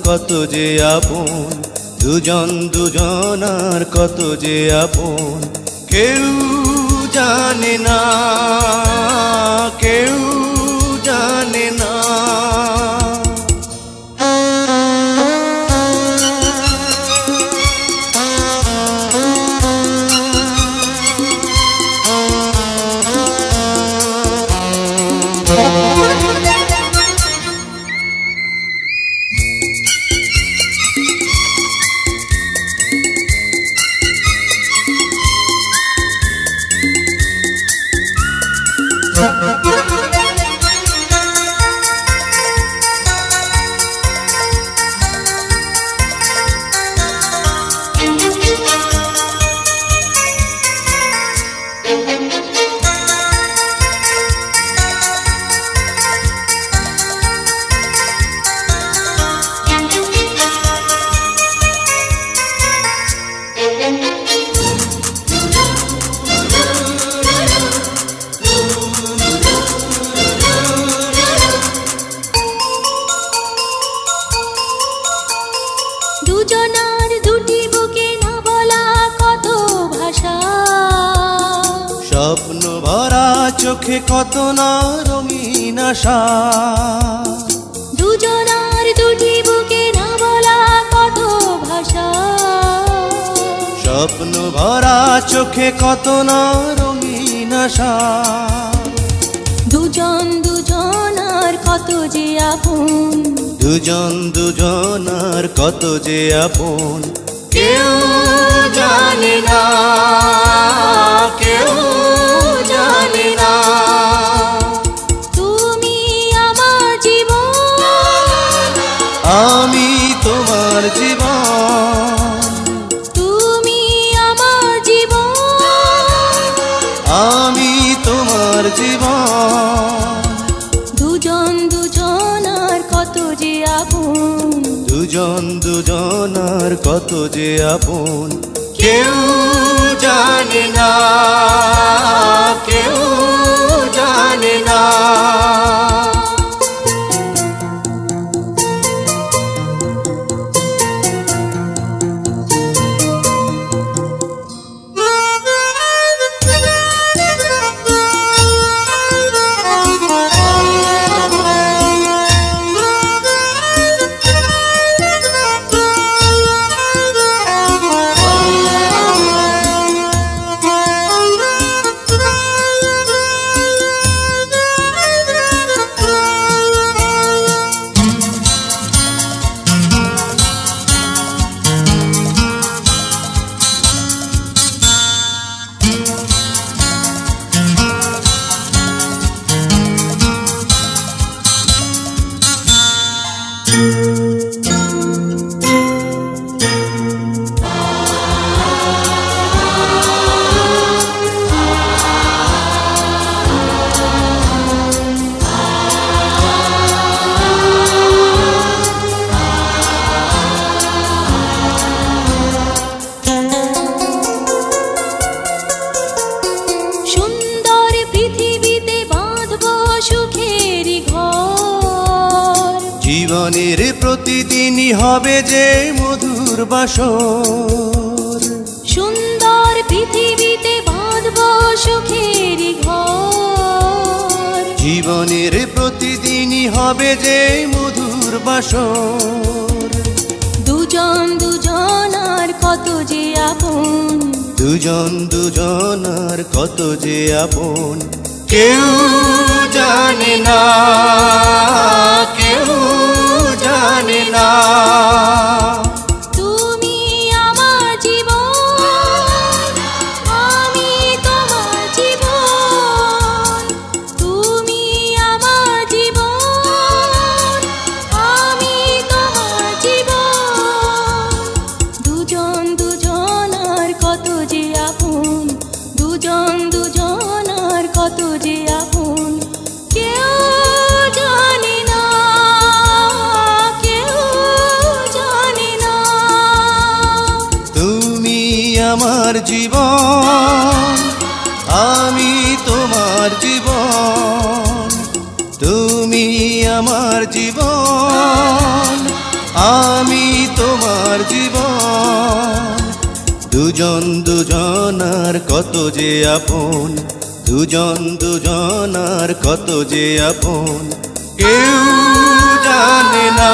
কত যে আপন, দুজন দুজনার কত যে আপন, কেউ জানে না, কেউ জানে না। দুজনার দুটি বুকে না বলা কত ভাষা, স্বপ্ন ভরা চোখে কত না রঙিন আশা। দুজনার দুটি বুকে না বলা কত ভাষা, স্বপ্ন ভরা চোখে কত না রঙিন আশা। দুজন দুজনার কত যে আপন, দুজন দুজনার কত যে আপন, কেউ জানে না, কেউ জানে না। তুমি আমার জীবন, আমি তোমার জীবন, তুমি আমার জীবন, আমি তোমার জীবন। দুজন দুজনার কত যে আপন, দুজন দুজনার কত যে আপন, কেউ জানে না, কেউ জানে না। জীবনের প্রতিদিনই হবে যে মধুর বাসর, সুন্দর পৃথিবীতে বাঁধব সুখের ঘর। জীবনের প্রতিদিনই হবে যে মধুর বাসর। দুজন দুজনার কত যে আপন, দুজন দুজনার কত যে আপন, কেউ জানে না, কেউ জানে না। তুমি আমার জীবন, আমি তোমার জীবন। তুমি আমার জীবন, আমি তোমার জীবন। দুজন দুজনার কত যে আপন, দুজন দুজনার কত যে আপন, কেউ জানে না, কেউ জানে না। তুমি আমার জীবন, আমি তোমার জীবন। তুমি আমার জীবন, আমি তোমার জীবন। দুজন দুজনার কত যে আপন, দুজন দুজনার কত যে আপন, কেউ জানে না।